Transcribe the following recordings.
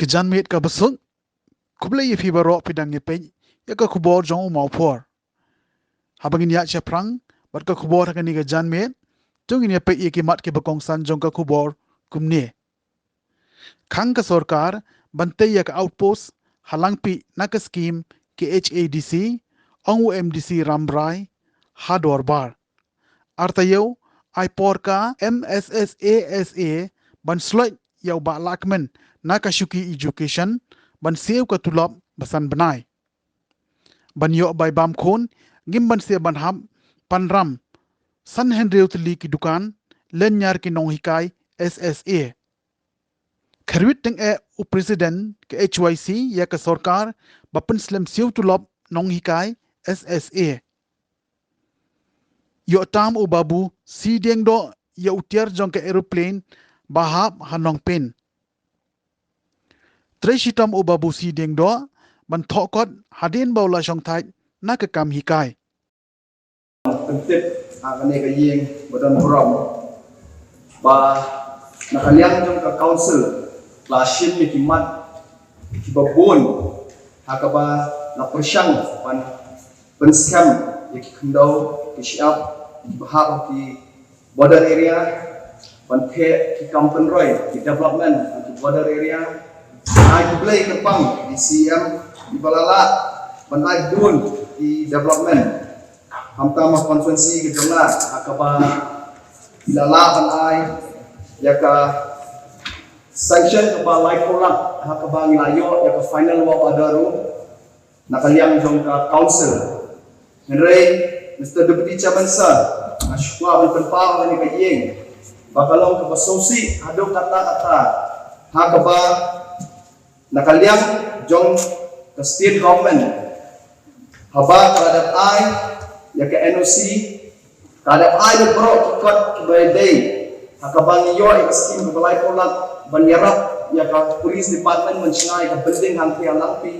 kejan met ka besuk kuble ye fiba ro pidang ye pe ya ka khubor jong Mawphor habangin ya chaprang bat ka khubor ka ni kejan met jong in ye pe ye ki mat ke bakong san jong ka khubor kumne khang ka sarkar bante ya ka outpost halang pi na ka scheme ke HADC ong MDC Rambrai hador bar artayo ai por ka MSSASA ban slot yau ba lakmen na ka shuki education ban siew ka tulop basan banai ban yo bai bam khon ngim ban se ban ham panram san henreu tli ki dukan len nyar ki nong hikai SSA kharwit teng e u president ke HYC ya ka sarkar bapan slam siew tulop nong hikai SSA yo tam u babu si deng do ya utiar jong ke aeroplane bahap hanong pen Treshitam o babu si deng do ban thokot hadin baula jong thai na ka kam hikai Pentip agane ka yeng badan program ba nakaliang jong ka council klasin ni kimat kibabon hakaba na persyang pan scam ki khendau ki siap bahap ki border area pan phe ki kampung roy ki development ki border area ai play ke pang di CM di balala pan ai bun di development hamtama konferensi ke jongla akaba ilala pan ai ya ka sanction ke ba lai kolak akaba ngilayo ya ka final wa adaru nakaliang jong ka council henry Mr. Deputy Chairman sir ashwa ban pa ni ka yeng bakalong ka basosi ado kata-kata hakaba nakaliang jong ka state government haba terhadap ai ya ke NOC terhadap ai bro ikut kebaidai hakabang yo ek skim ke balai kolak banyarap ya ka police department mencingai ke penting hangti alampi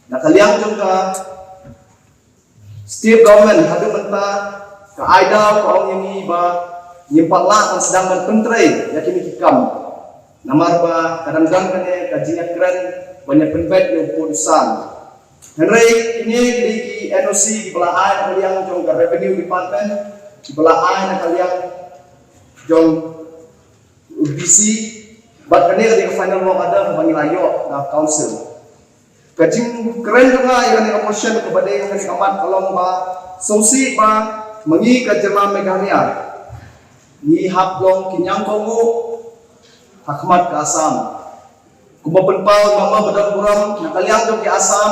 nakaliang jong ka state government hadu menta ka aida ko ong ini ba nyimpak lah kan sedang berpentrei ya kini kikam namar ba kadang-kadang kene kajinya keren banyak penbet yang putusan Henry ini di NOC di belah ai nakaliang jong ka revenue department di belah ai nakaliang jong UBC bat kene di final work ada bagi layo na council kajing keren juga yang ni motion kepada yang ni amat kalau ba sosi ba mengi ka jela Meghalaya ni haplong kinyang kongu hakmat ke Assam kumapenpau mama badan buram nakaliang jong ke Assam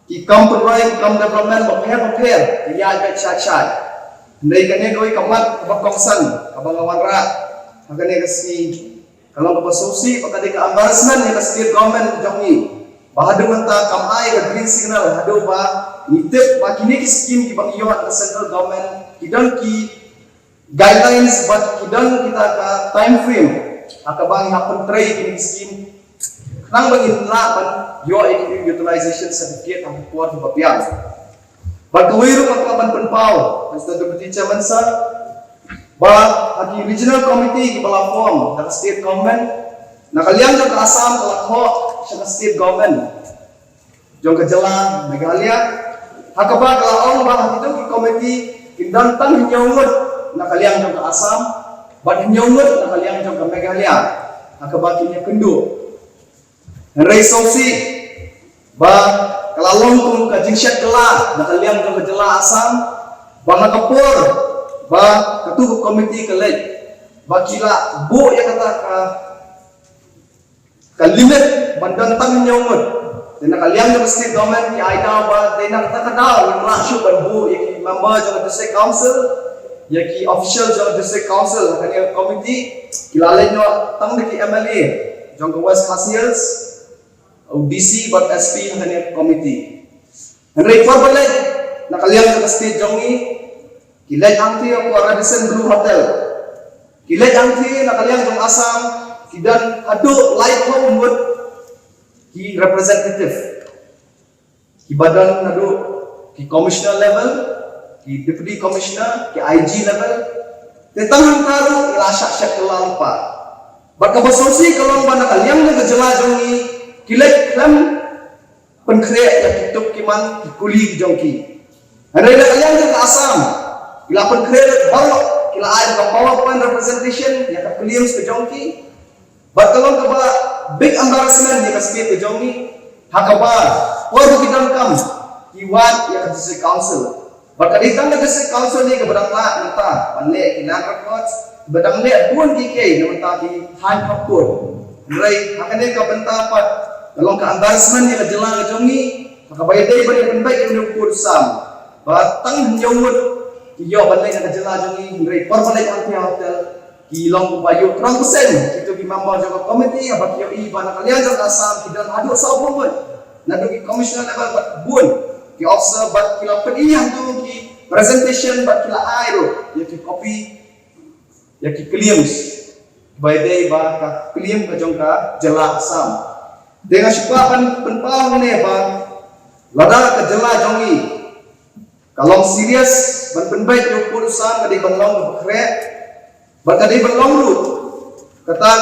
ki kampung roy kam development bapher ya ga cha ndai kane doi kamat bakongsan abang awanra agane kasi kalau ba sosi pakade ka embarrassment ya state government jongi bahadu menta kamai ka green signal hadu ba nitip ba kini ki scheme ki bang yon ka central government kidan ki guidelines but kidan kita ka time frame akabang hapon tray kini scheme nang bangin laban yo utilization certificate ang kuat di papiang bagwiru makaban penpau Mr. Deputy Chairman sir ba agi regional committee ki bala form ng state government nakaliang jong ka Assam kalakho sa state government jong ka Jylla Meghalaya hakaba kalaong ba hito ki committee kindantang hinyongot nakaliang jong ka Assam ba hinyongot nakaliang jong ka Meghalaya hakaba kinya kendu Henry Sosi ba kalalong kung ka jingsyak kala nakaliang jong ka Jylla Assam ba nakapor ba katugo committee kalay ba kila bu ya kata ka limit bandantang nyongod dan nakaliang ng state government ki aida ba day nakatadaw ng rasyo ban bu ya ki member ng district council ya ki official ng district council kanya committee kilala nyo tang ki MLA jong ka West Khasiels DC but SP kanya committee Henry Forbalet nakaliang ng state jong ni kilay angti ako Radisson Blue Hotel kilay angti nakaliang ng Assam kidan adu light home wood ki representative ki badan adu ki commissioner level ki deputy commissioner ki IG level tentang hangkaru ilasyak syak kelang pa baka basosi kalau ba nakaliang na Jylla jongi kilek lam penkreat yang kituk kiman kuli jongki. Hari nak kalian ke Assam, kila penkreat baru kila ada PowerPoint representation yang tak clear ke jongki. Kalau kaba big embarrassment yang kasih ke jongki, hakaba waru kita kam kiwan yang kasih council. Berkaitan dengan kasih council ni keberang lah nanti, balik kinan records, bedang le pun kike nanti di high court. Mulai akan dia bynta apa? Kalau ke embarrassment yang jelang jongki, hakaba dia balik penbaik yang diukur sam. Batang nyawut iyo balik yang jelang jongki, mulai perbalik anti hotel. Kilong bayu 100% itu di member juga komiti apa kio bana kalian jangan asam kita aduk sabo pun nadu ki commissioner level bat bun ki officer bat kila pedihan tu ki presentation bat kila airo ya ki copy ya ki claims by day ba ka claim ka jongka jela asam dengan syukuran penpau ne ba lada ka jela jongi kalau serius ban penbaik yo purusan ka di banglong bakre berkali berlong root kata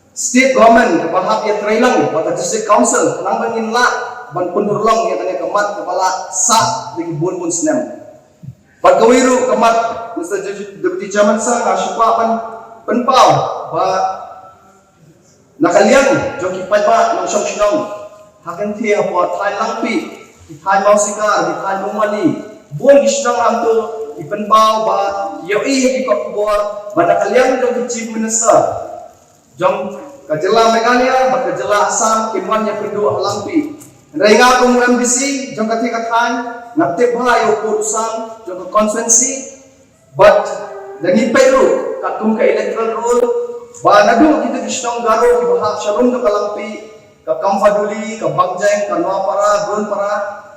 state government kepahap yang terhilang pada district council kenang bangin lah ban pendurlong yang kena kemat kepala sah di bun senam berkawiru kemat Mr. Deputy Chairman Sir syukuran penpau ba nakalian joki pajba ng syong hakan tiya po thai langpi di thai mausikar di thai mumali bun gisnang anto ipenpau ba yoi di khubor pada kalian dong chief minister jong ka jylla Meghalaya ba ka jylla Assam kimwan yang kedua halampi renga ko MDC jong ka tikatan ngapte ba yo kurusang jong ka constituency but dani peru katum ka electoral rule ba nadu kita gisnong garo di bahag shalom do kalampi ka kamfaduli ka bangjeng ka Mawphor drone para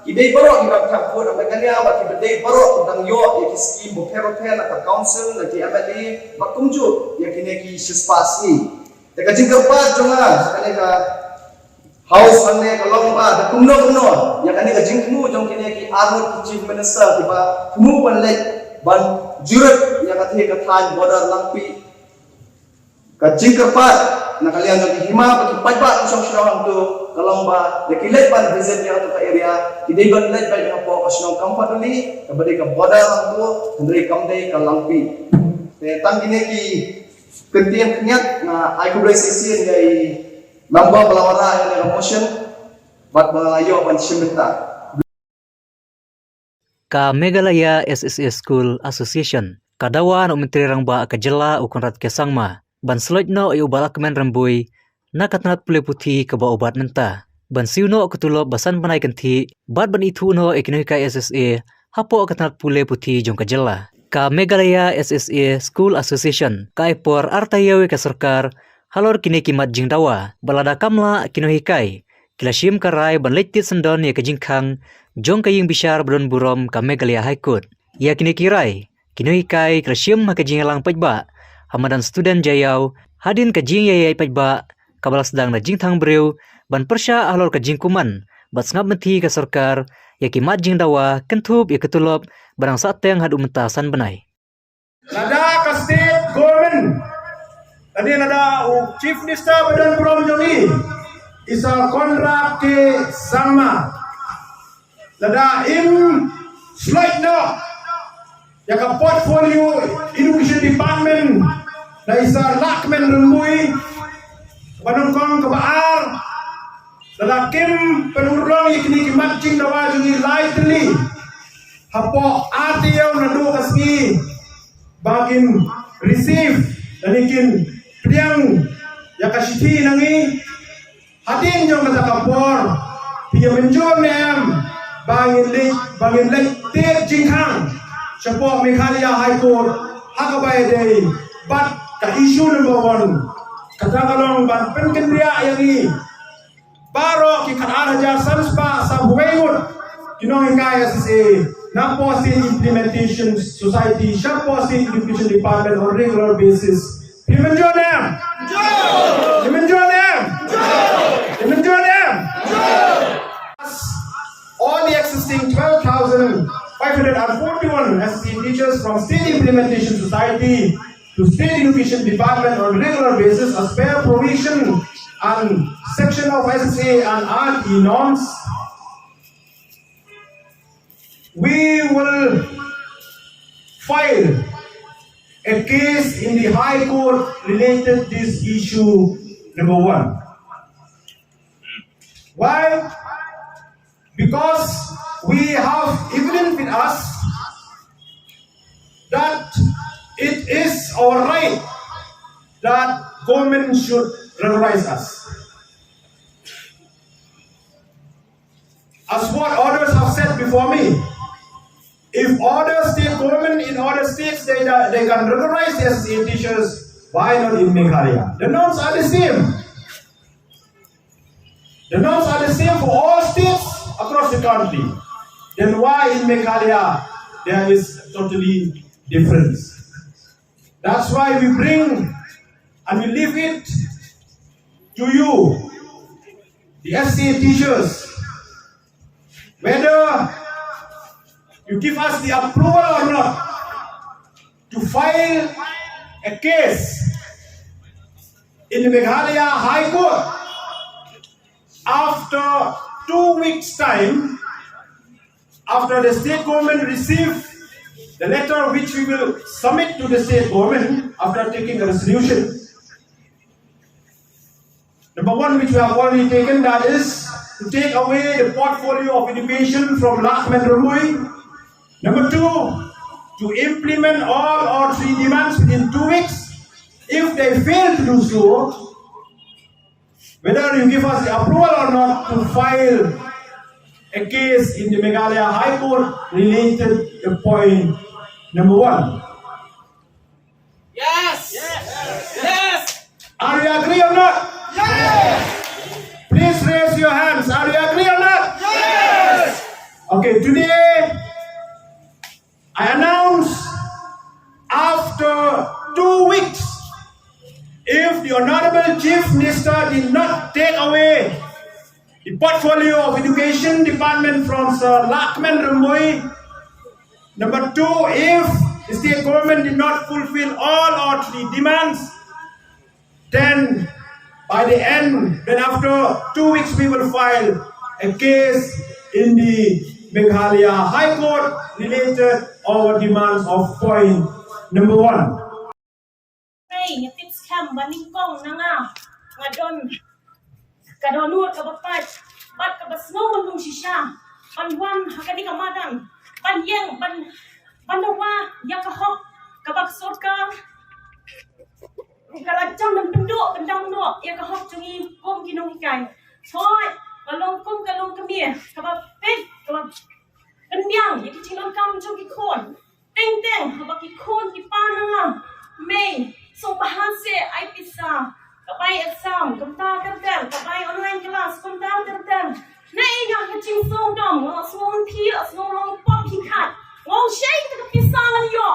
idei baru kita campur apa kalian apa idei baru tentang yo yang skim Mawphor nak council nak MLA makumju yang kini ki sispas ni teka jingkerpat jonga sekali ka house ane ka lomba da kumno yang kini ka jingkmu jong kini ki arut chief minister tiba kemu ban lek ban jurat yang kati ka than border langpi ka jingkerpat nak kalian jadi hima bagi pajak usang-usang tu kalau ba dekilet ban visit dia tu area tidak ban let bagi apa kasno kampat duli kepada ke border tu hendri kamdei ka langpi te tang kini ki kentian kenyat na ai kublai sesi ngai lamba pelawara yang motion bat balayo ban shimita ka Meghalaya SSA School Association kadawa no menteri rangba ka jylla ukonrat kesangma ban slot no ayu balakmen rambui nakatnat pule puthi ke ba obat nenta ban siuno ketulo basan banai kanthi bat ban itu no ekinoi ka SSA hapo katnat pule puthi jong ka jylla ka Meghalaya SSA School Association ka ipor artayawi ka sarkar halor kini kimat jingdawa balada kamla kinoi kai kilashim karai ban leitit sendon ya ka jingkhang jong ka ying bishar bron burom ka Meghalaya High Court ya kini kirai kinoi kai kilashim ma ka jingalang pajba hamadan student jayau hadin ka jing yai pajba kabala sedang na jingthang breu ban persya ahlor ka jingkuman bat ngap menti ka sarkar ya kimat jingdawa kentup ya ketulop barang sateng hadu mentasan benai nada ka state government tadi nada chief minister badan prom joni isa kontrak ke sama nada im slide no ya ka portfolio education department na isa lakmen rumbui panungkong kabaar nada kim penurong ikni kimat jing dawa juni lightly hapo atiyaw na do kasgi bagin receive danikin priang yakashiti nangi hatin jong kata kapor piya menjom nem bangin lek ter jingkhang chapo Meghalaya High Court hakabay day but ka issue number 1 kata kalong ban penkendria yang ni baro ki karaja sanspa sa buwengot kinong kaya si Napo State Implementation Society, Shapo State Education Department on regular basis. Pimenjo them! Pimenjo them! Pimenjo them! All the existing 12,541 SSC teachers from State Implementation Society to State Education Department on regular basis as per provision and section of SSA and RE norms, we will file a case in the High Court related this issue number 1. Why? Because we have evidence with us that it is our right that government should regularize us. As what others have said before me, if other state government in other states they can regularize their SSA teachers, why not in Meghalaya? The norms are the same. The norms are the same for all states across the country. Then why in Meghalaya there is totally difference? That's why we bring and we leave it to you, the SSA teachers, whether you give us the approval or not to file a case in the Meghalaya High Court. After 2 weeks' time, after the state government receive the letter which we will submit to the state government after taking a resolution. Number 1, which we have already taken, that is to take away the portfolio of education from Lakmen Ramui. Number 2, to implement all our 3 demands within 2 weeks. If they fail to do so, whether you give us the approval or not to file a case in the Meghalaya High Court related to point number 1. Yes! Yes! Yes! Are you agree or not? Yes! Please raise your hands. Are you agree or not? Yes! Okay, today I announce after 2 weeks, if the Honorable Chief Minister did not take away the portfolio of Education Department from Sir Lakmen Ramui. Number 2, if the state government did not fulfill all our 3 demands, then by the end, then after 2 weeks, we will file a case in the Meghalaya High Court related our demands of point number 1. Hey, tips kam baning kong nga ngadon kadonut kabapat bat kabasno nung sisya panwan hakani kamadan panyeng bandawa yakahok kabaksot ka kalajang dan penduk kendang no yakahok jungi kom kinong hikay soy kalong kom kalong kami kabapet kabap kendiang yakichingon kam jungi kon teng teng habaki kon kipananga may so bahasa ay pisa kapay exam kamta terden kapay online class kamta terden na inga kaching song dom ngo song thi song long pop hikat ngo shay ta pisa lang yo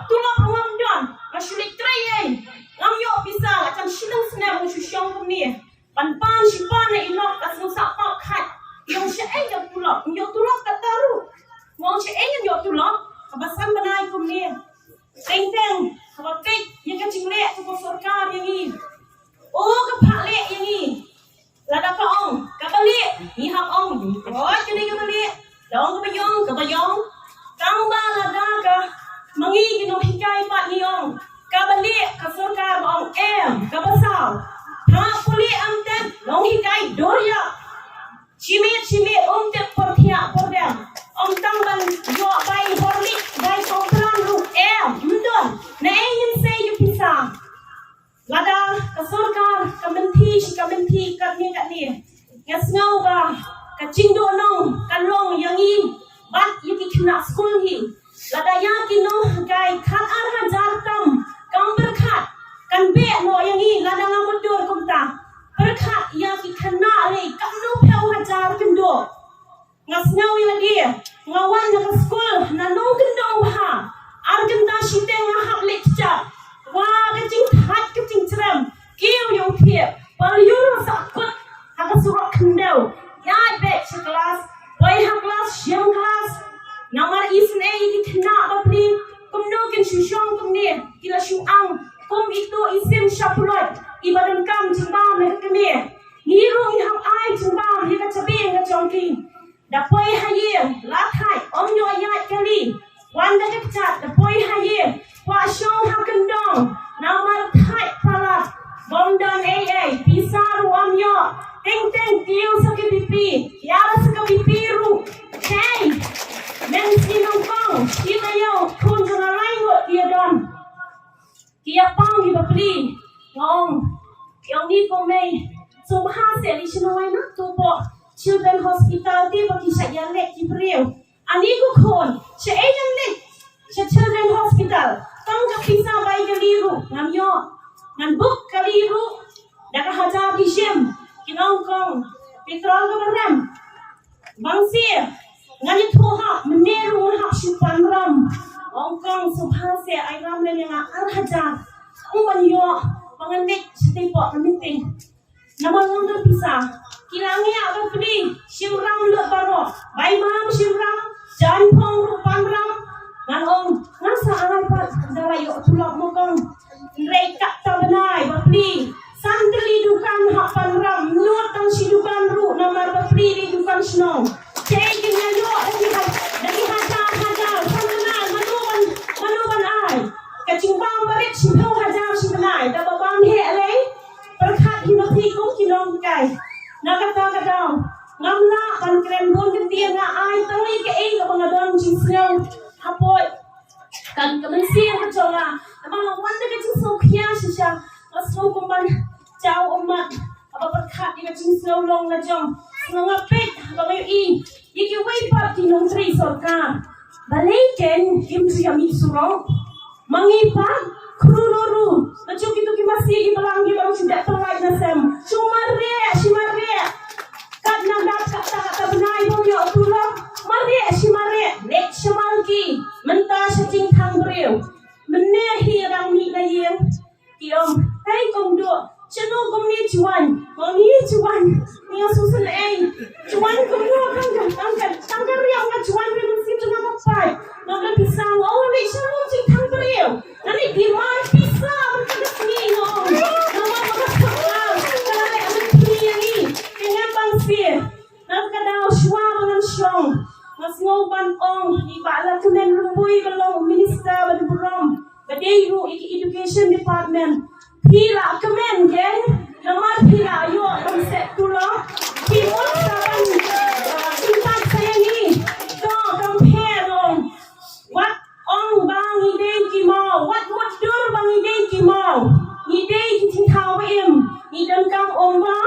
tulak ngam don ngasulik tray ngam yo pisa akan silang sna mo syong kami pan sipan na inok asung sapak khat yung shay yung tulak kataru ngo shay yung tulak kabasan banay kami teng teng kapag yang kacing lek tu sorkar yang ni oh kapak lek yang ni lada ka ong kapalik ni hak ong oh kini kapalik dong kabayong kang ba lada ka mangi ginong hikay pat ni ong kabalik ka sorkar ong kabasaw ha puli am ten long hikay dorya chimit tet porthia pordam om tangban yo bai horlik bai songkran ru mdon na ingin say yu pisa lada ka sorkar kamenti kat ni ngasngau ba ka chingdo nong kalong yangi bat yuki kena school hi lada yakin no gai khat ar hajar tam kam berkhat kan be no yangi lada ngamudur kumta berkhat yaki kena le kam no peu hajar kendo ngasngau lagi ngawan na school na nong kendong ha argenta shite nga hak lecture wa kacing ceram kiu yo pie pal yuro sakut hak surat kendau ya bet kelas wai hak kelas siang kelas namar isne di kena bapni kumno kin shushong kumne kila shuang kum itu isim syapulot ibadan kam jimbam le kami hiru ihap ai jimbam ye ka cabing ka jongki dapoi haye la thai om yo yat kali wan da chat dapoi haye wa shong ha kendong nama thai pala bondan ai pisaru om yo teng teng tiu sakit pipi yara sakit pipi ru hey men sinong kong kita yo kun jana lain wo dia don kia pang di bapli ngong yang ni ko mei so ha se li shnoi na tu po children hospital ti baki saya lek ki breu ani ko kon che ayan lek che children hospital tang ka pisa bai ka liru ngam yo ngan buk ka liru dak hajar di shem kinong kong petrol ka baram bangsi ngani thu ha meneru ha shupan ram ong kong subha se ai ram le nga al hajar uman yo panganek sete po meeting nama ngam pisa kilangi apa pedi shimram le baro bai mam shimram jan phong rupan ram ngan ong ngasa anai pat dara yo tulak mo kong rei kat ta banai bapli santli dukan ha pan ram not tang sidukan ru namar bapli di dukan snow cek dengan yo dari hajar sanana manuban ai kacing bang barit simpau hajar simnai da babang he alai perkhat himati kum kinong kai nakata kadang ngamla kan kren bon ketia nga ai tangi ke ei ka bangadon jingsnau hapoi kan kemensia kecola amang wanda ke jingso khia shisha aslo kumban chau umat apa perkhat di jingsnau long na jong ngapet bangai i yiki wai pap tinong tri sorkar baliken kim siami surong mangipa krururu nacho kitu kimasi gi balangi bang sidak pelai nasem shimare kad nadat kata benai bang yo tulang mare shimare nek shamalki menta shaching thang breu menne hi rang ni la yeng kiom hai kong do chano kong ni chuan ni susun ai chuan kong do kang riang ka chuan ri mun sit na pai ngam pisang oh ni shano ching thang breu nani diman pisa berkata ni no nama makasal kala amen ni ni kenya bangsi nak kadang shwa bangan shong mas ngoban ong ibala kemen rumbui belong minister berburam badairu education department pila kemen geng nama pila yo konsep tulang timur saban simpan saya ni do compare long what ong bang idei ki mau what dur bang idei ki mau idei ki tin thau em ni dan kam ong ba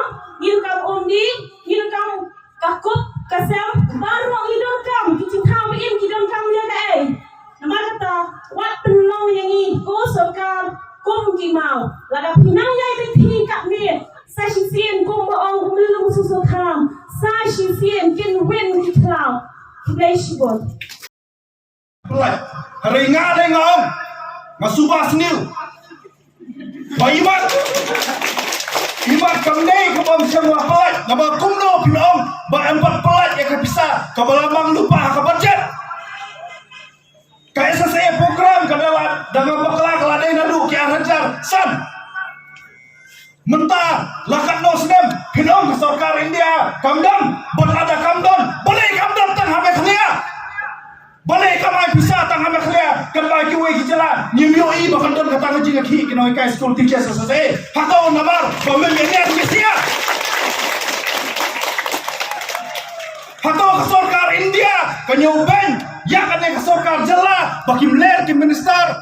ni kam ong di ni kam kakup kasam baru ni dan kam ki tin thau em ki dan kam le dai nama kata what penlong yang ni ko sorkar kum ki mau lada pinang yai be thi kap ni sa shi sien kum ba ong umlung susu tham sa shi sien kin wen ki thlau ki dai shi bon hari ngade ngong masubah senil baimat imat kamne ko bang semua pelat nama kumno pinong ba empat pelat yang bisa kabalamang lupa ka budget kaisa saya program kadalat dengan bakla keladai nadu ki hajar san mentah lakat no sedem pinong ke sarkar India kamdam bon ada kamdon boleh kamdam tang habe khnia boleh kamai bisa tang habe khnia kamai ki we ki jala nimyo i bakan don kata ngaji ngaki kinoi kai school teacher sase hakau namar bomen menya sia hakau ke sarkar India kanyoben ya kan ke sarkar jylla bagi mler ki minister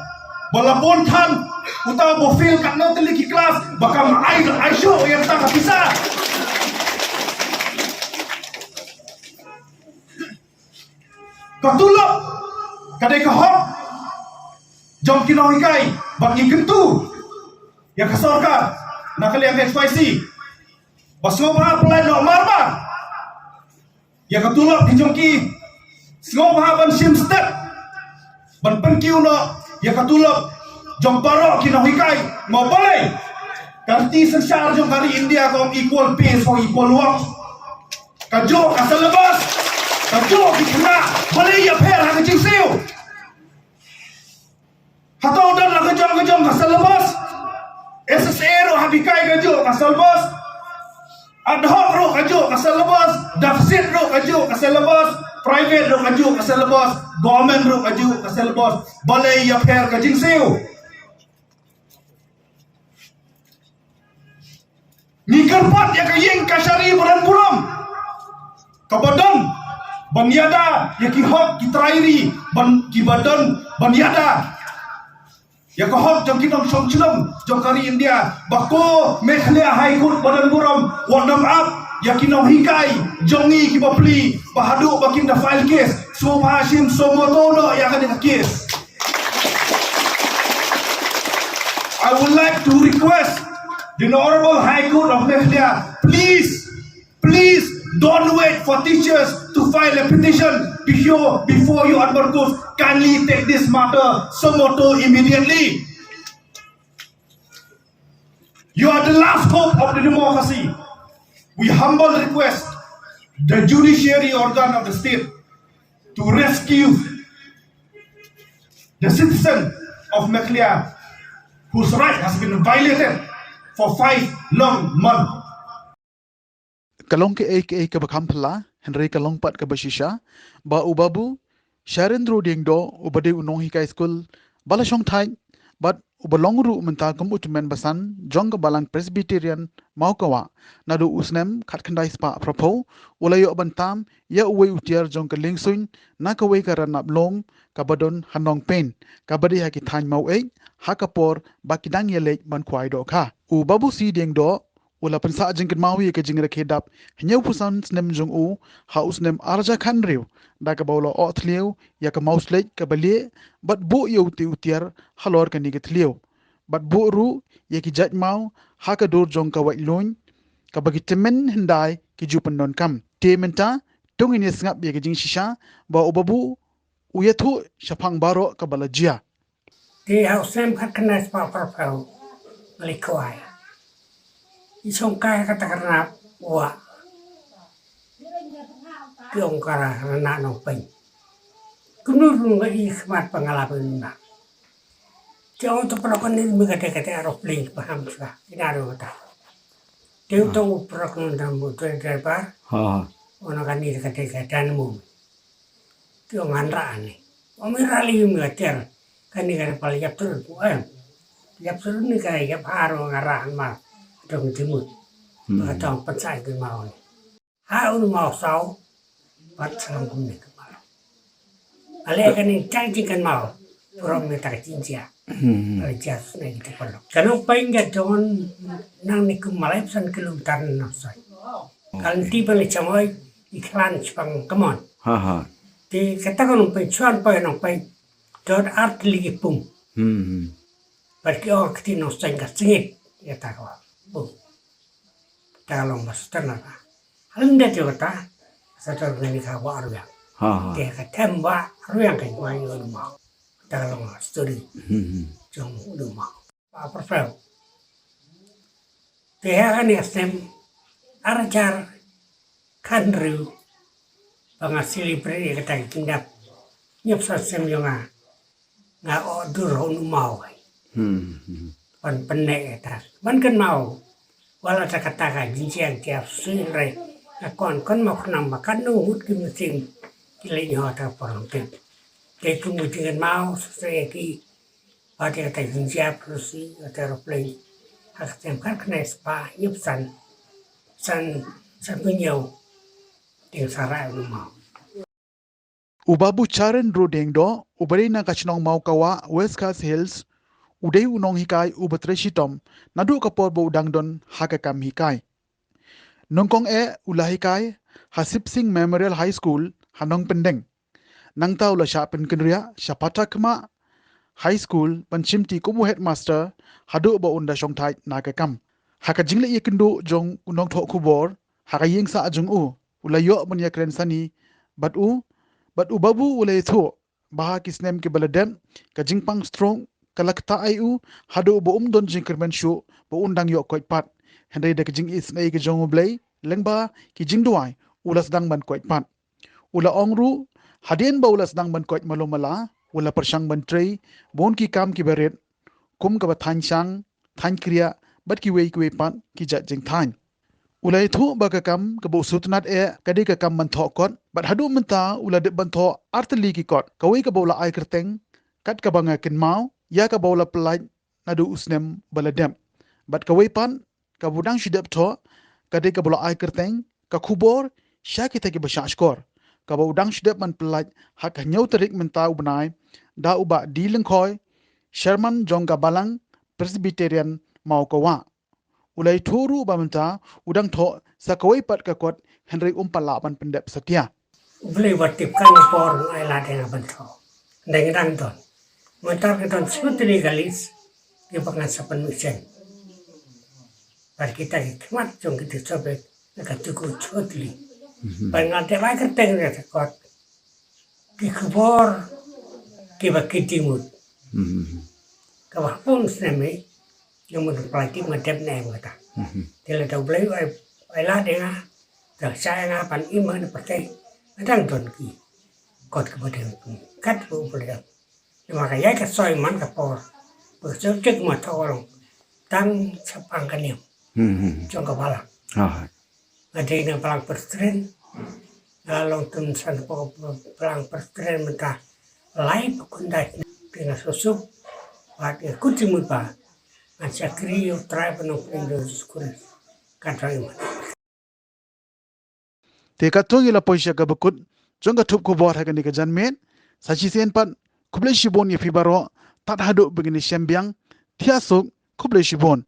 walaupun than utau bofil kat no teliki kelas bakal ai show yang tak bisa katulok kadai kahok jom kinoi kai bagi kentu yang ke sarkar nak lihat XYZ basngobha plan no marba yang katulok dijongki ngobha ban sim step ban penkiu no yang katulok jom parok kina hikai mau boleh karti sensar jom kali India kau equal pay for equal work kajo asal lepas kajo kena boleh ya per hang jing siu hatau dan lah kejom asal lepas SSA ro habikai kajo kasal bos. Ad hoc ro kajo kasal bos. Deficit ro kajo kasal bos. Private ro kajo kasal bos. Government ro kajo kasal bos. Balai ya fair kajing seo. Ni kerpat ya kayeng kasari bulan buram. Kabadon banyada ya ki hok ki trairi ban ki badan banyada ya ko hok jong kinong song chulum jong kari India bako Meghalaya High Court badan buram wadam up ya kinong hikai jongi ki bapli bahadu bakim da file case so hashim so motono ya kan case. I would like to request the Honorable High Court of Meghalaya, please don't wait for teachers to file a petition before you advocate. Kindly take this matter somoto immediately. You are the last hope of the democracy. We humbly request the judiciary organ of the state to rescue the citizen of Meghalaya whose right has been violated for 5 long months. Kalong ke bakam pala Henry kalong pat ke basisha ba ubabu Sharendro dingdo ubade unong hikai school bala shong thai but ubalong ru menta kum utmen basan jong balang Presbyterian Mawkawa nadu usnem khatkhandai spa propo ulayo bantam ya uwe utiar jong keling suin na kawe karanap long kabadon hanong pen kabadi haki than mau hakapor bakidang yelek ban kwai do kha u babu si ding do ula pensa jingkin mawi ke jingre khedap hnyau pusan snem jong u ha usnem arja khan rew da ka bawlo o thliu ya ka mauslek ka balie bat bu yu ti utiar halor ka ni ke thliu bat bu ru ye ki jat mau ha ka dur jong ka wai loin ka bagi temen hendai ki jupan non kam te menta tungin ye ngap ye ke jing shisha ba ubabu uyathu shapang baro ka balajia Di hausem kat kena sebab perpau melikuai. Isongkai kata karena wa kiongkara anak nopeng. Kunurung lagi khmat pengalaman nak. Jauh tu perlakuan ini mengkata-kata aeroplane paham sudah. Tidak ada kata. Dia tu perlakuan dalam motor driver. Orang kan ini kata-kata nemu. Kiong anraan ni. Omirali mengajar. Kan ni kan paling yap terus yap terus ni kan yap haru ngarahan mah dong timut batang pensai ke mau ni haru mau sau bat salam kum ni ke mau ale kan ni canggih kan mau orang ni tak jingjia jas ni kita perlu kalau pengen jangan nang ni ke malai pesan kilometer nafsai kalau tiba ni camai iklan cepang kemon di katakan umpai cuan pai nang pai Dot art lagi pum. Pergi orang ketino sengkat sengit ya tak kau pum. Kalau master nak, anda juga tak sadar ni kau arwah. Dia kata mbak arwah kan kau yang rumah. Kalau story jom rumah. Apa perlu? Dia kan ya sem arajar kanru pengasili beri kata tindak nyep sem yang nga order honu mau pan penek ta man kan mau wala ta kata ka jingjia tiap sui rai kon mau kenang makan nu hut ki mesin kile nyo ta porong te tu mu tingan mau saya ki ate kata jingjia prosi ate aeroplane hak tem kan kena spa yup san punya ting sarai nu mau Ubabu Charen Rodeng do ubari na kachnong Mawkawa West Coast Hills udai unong hikai ubatreshi tom nadu kapor bo udang don hakakam hikai nongkong ulahikai Hasip Singh Memorial High School hanong pendeng nangta ula sha penkendria shapata kma High School panchimti kubu headmaster hadu bo unda shongthai nakakam hakajingle yekindu jong unong tho khubor hakayeng sa ajung u ulayo banya kren sani but ubabu ulai tho baha kisnem ke baladem ka jingpang strong kalakta ai hadu bo don jingkermen shu bo undang yo koit pat hendai de jing is nei ke jong blai lengba ki jingduai ulas dang ban koit pat ula ongru hadien ba ulas dang ban koit malomala ula persang ban trei bon ki kam ki beret kum ka ba than kriya bat ki wei pan ki jat jing thain ulai thu ba ka kam ka bo sutnat kadi ka kam man tho kot bat hadu menta ula de ban tho artli ki kot ka wei ka bo la ai kerteng kat ka banga kin mau ya ka bo la plai nadu usnem baladem bat ka wei pan ka budang shidap tho kadi ka bo la ai kerteng ka khubor sya kita ki basha skor ka bo udang shidap man plai hak nyau tarik menta ubnai da uba di lengkhoi Sherman jong ka balang Presbyterian mau kawa ulai thoru bamenta udang tho sakawai pat ka kot Henry umpala ban pendep setia Beli watip kan por ai la dengan bento. Dengan ton. Mentar ke ton sebetulnya galis dia pengen sapan misen. Bar kita hikmat jong kita coba nak cukup cutli. Pengen dia baik keteng dia kot. Di khubor kita timur. Kawah pun senami yang menumpati macam ni kata. Dia tahu beli ai la dengan dah saya ngapan iman percaya. Adang ton ki kot kemudian kat bu boleh maka ya ka soy man ka por bercek cek mata orang tang sapang kan yam jong ka bala ada yang pelang perstren lalu tun san po pelang perstren mentah lain pekundai dengan susuk pada kucing mupa macam kriyo try penuh penuh sekolah kata iman te ka thongi la poisha ka bakut jong ka thup ko bor ha ka ni ka janmen sachi sen pat kuble shibon ye fibaro tat hadu begini sembiang thiasuk kuble shibon